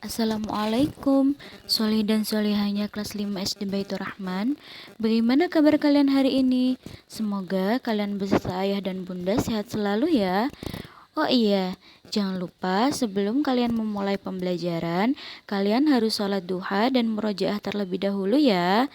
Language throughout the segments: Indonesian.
Assalamualaikum, solih dan solihahnya kelas 5 SD Baitur Rahman. Bagaimana kabar kalian hari ini? Semoga kalian beserta ayah dan bunda sehat selalu ya. Oh iya, jangan lupa sebelum kalian memulai pembelajaran, kalian harus sholat duha dan murojaah terlebih dahulu ya.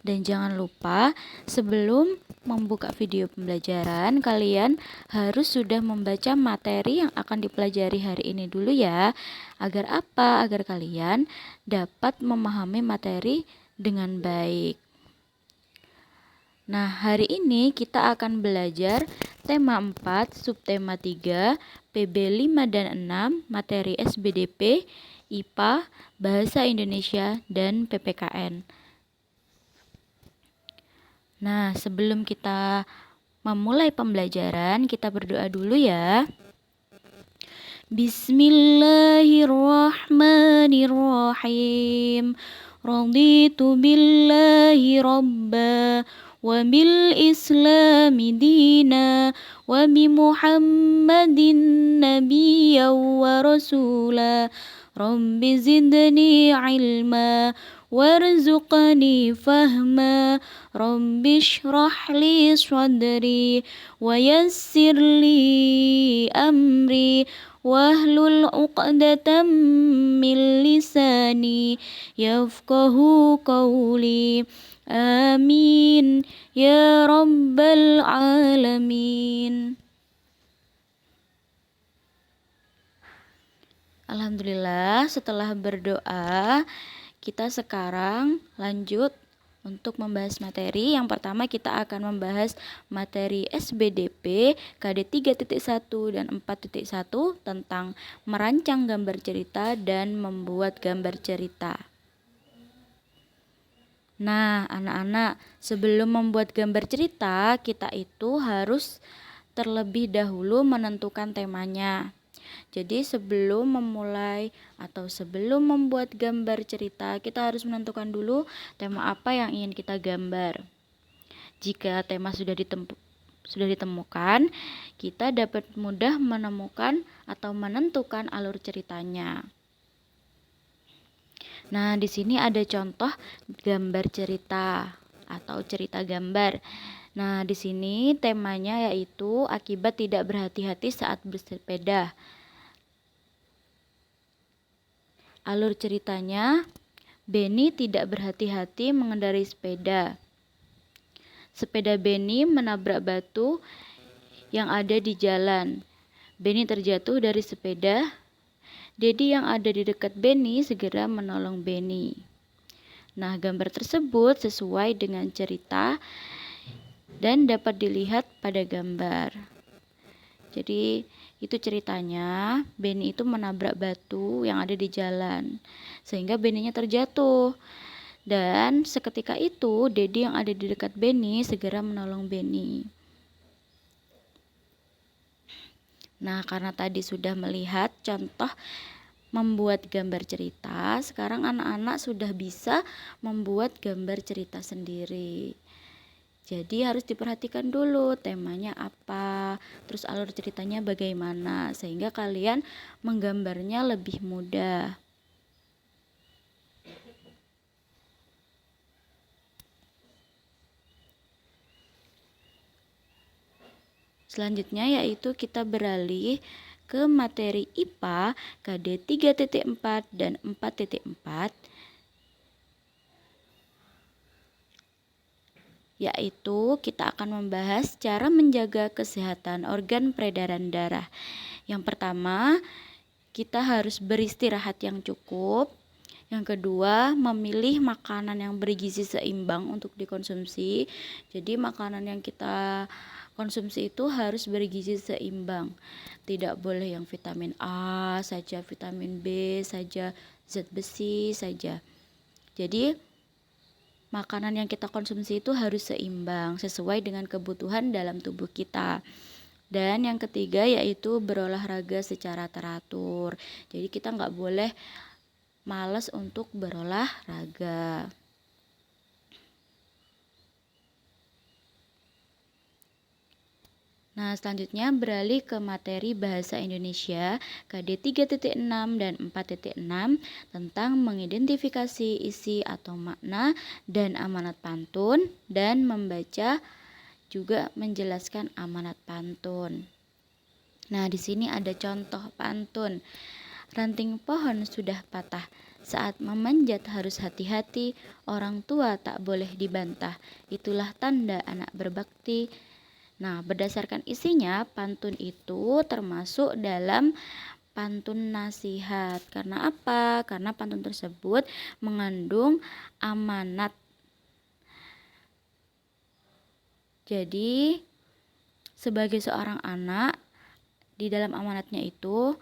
Dan jangan lupa sebelum membuka video pembelajaran, kalian harus sudah membaca materi yang akan dipelajari hari ini dulu ya. Agar apa? Agar kalian dapat memahami materi dengan baik. Nah, hari ini kita akan belajar tema 4, subtema 3, PB 5 dan 6, materi SBDP, IPA, Bahasa Indonesia, dan PPKN. Nah, sebelum kita memulai pembelajaran, kita berdoa dulu ya. Bismillahirrahmanirrahim. Raditu billahi rabba wa bil islami dina wa bi muhammadin nabiyya wa rasula. Rabbi zidni ilma warzuqni fahma. Rabbi shrah li sadri wa yassir li amri wahlul 'uqdatam min lisani yafqahu qawli. Amin ya rabbal alamin. Alhamdulillah, setelah berdoa, kita sekarang lanjut untuk membahas materi. Yang pertama kita akan membahas materi SBDP KD 3.1 dan 4.1 tentang merancang gambar cerita dan membuat gambar cerita. Nah, anak-anak, sebelum membuat gambar cerita, kita itu harus terlebih dahulu menentukan temanya. Jadi sebelum memulai atau sebelum membuat gambar cerita, kita harus menentukan dulu tema apa yang ingin kita gambar. Jika tema sudah ditemukan, kita dapat mudah menemukan atau menentukan alur ceritanya. Nah, di sini ada contoh gambar cerita atau cerita gambar. Nah, di sini temanya yaitu akibat tidak berhati-hati saat bersepeda. Alur ceritanya, Benny tidak berhati-hati mengendarai sepeda. Sepeda Benny menabrak batu yang ada di jalan. Benny terjatuh dari sepeda. Dedi yang ada di dekat Benny segera menolong Benny. Nah, gambar tersebut sesuai dengan cerita dan dapat dilihat pada gambar. Jadi, itu ceritanya, Benny itu menabrak batu yang ada di jalan, sehingga Benny-nya terjatuh. Dan seketika itu, Dedi yang ada di dekat Benny segera menolong Benny. Nah, karena tadi sudah melihat contoh membuat gambar cerita, sekarang anak-anak sudah bisa membuat gambar cerita sendiri. Jadi harus diperhatikan dulu temanya apa, terus alur ceritanya bagaimana, sehingga kalian menggambarnya lebih mudah. Selanjutnya yaitu kita beralih ke materi IPA KD 3.4 dan 4.4, yaitu kita akan membahas cara menjaga kesehatan organ peredaran darah. Yang pertama, kita harus beristirahat yang cukup. Yang kedua, memilih makanan yang bergizi seimbang untuk dikonsumsi. Jadi makanan yang kita konsumsi itu harus bergizi seimbang. Tidak boleh yang vitamin A saja, vitamin B saja, zat besi saja. Jadi makanan yang kita konsumsi itu harus seimbang sesuai dengan kebutuhan dalam tubuh kita. Dan yang ketiga yaitu berolahraga secara teratur. Jadi kita nggak boleh malas untuk berolahraga. Nah, selanjutnya beralih ke materi Bahasa Indonesia KD 3.6 dan 4.6 tentang mengidentifikasi isi atau makna dan amanat pantun dan membaca juga menjelaskan amanat pantun. Nah, di sini ada contoh pantun. Ranting pohon sudah patah, saat memanjat harus hati-hati, orang tua tak boleh dibantah, itulah tanda anak berbakti. Nah, berdasarkan isinya, pantun itu termasuk dalam pantun nasihat. Karena apa? Karena pantun tersebut mengandung amanat. Jadi, sebagai seorang anak, di dalam amanatnya itu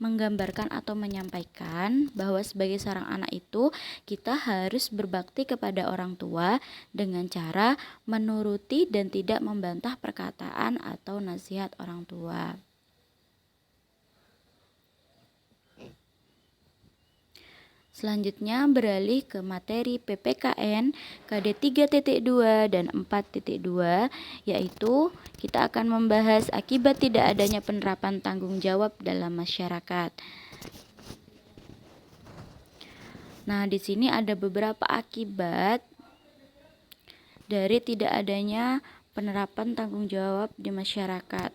menggambarkan atau menyampaikan bahwa sebagai seorang anak itu kita harus berbakti kepada orang tua dengan cara menuruti dan tidak membantah perkataan atau nasihat orang tua. Selanjutnya beralih ke materi PPKN KD 3.2 dan 4.2, yaitu kita akan membahas akibat tidak adanya penerapan tanggung jawab dalam masyarakat. Nah, di sini ada beberapa akibat dari tidak adanya penerapan tanggung jawab di masyarakat.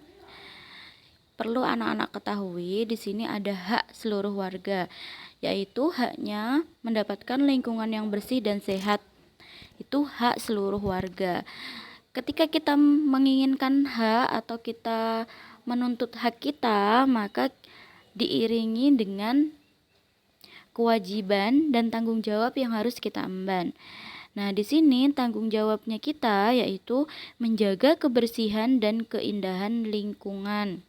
Perlu anak-anak ketahui, di sini ada hak seluruh warga, yaitu haknya mendapatkan lingkungan yang bersih dan sehat. Itu hak seluruh warga. Ketika kita menginginkan hak atau kita menuntut hak kita, maka diiringi dengan kewajiban dan tanggung jawab yang harus kita emban. Nah, di sini tanggung jawabnya kita yaitu menjaga kebersihan dan keindahan lingkungan.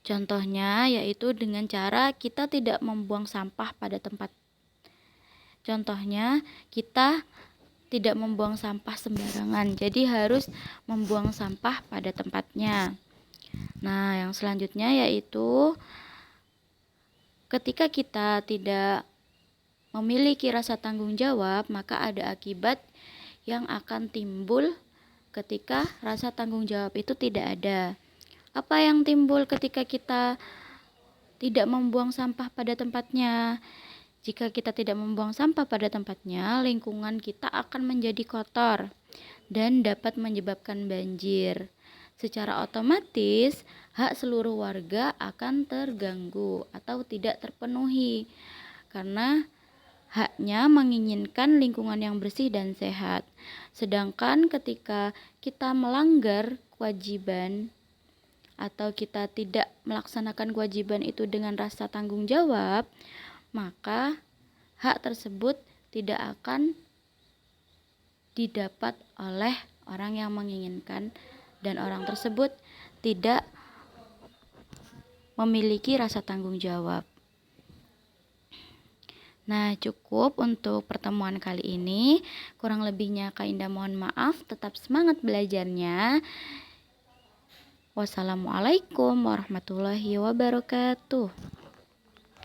Contohnya yaitu dengan cara kita tidak membuang sampah pada tempat. Contohnya kita tidak membuang sampah sembarangan. Jadi harus membuang sampah pada tempatnya. Nah, yang selanjutnya yaitu ketika kita tidak memiliki rasa tanggung jawab, maka ada akibat yang akan timbul ketika rasa tanggung jawab itu tidak ada. Apa yang timbul ketika kita tidak membuang sampah pada tempatnya? Jika kita tidak membuang sampah pada tempatnya, lingkungan kita akan menjadi kotor dan dapat menyebabkan banjir. Secara otomatis, hak seluruh warga akan terganggu atau tidak terpenuhi karena haknya menginginkan lingkungan yang bersih dan sehat. Sedangkan ketika kita melanggar kewajiban atau kita tidak melaksanakan kewajiban itu dengan rasa tanggung jawab, maka hak tersebut tidak akan didapat oleh orang yang menginginkan dan orang tersebut tidak memiliki rasa tanggung jawab. Nah, cukup untuk pertemuan kali ini. Kurang lebihnya Kak Indah mohon maaf. Tetap semangat belajarnya. Wassalamualaikum warahmatullahi wabarakatuh.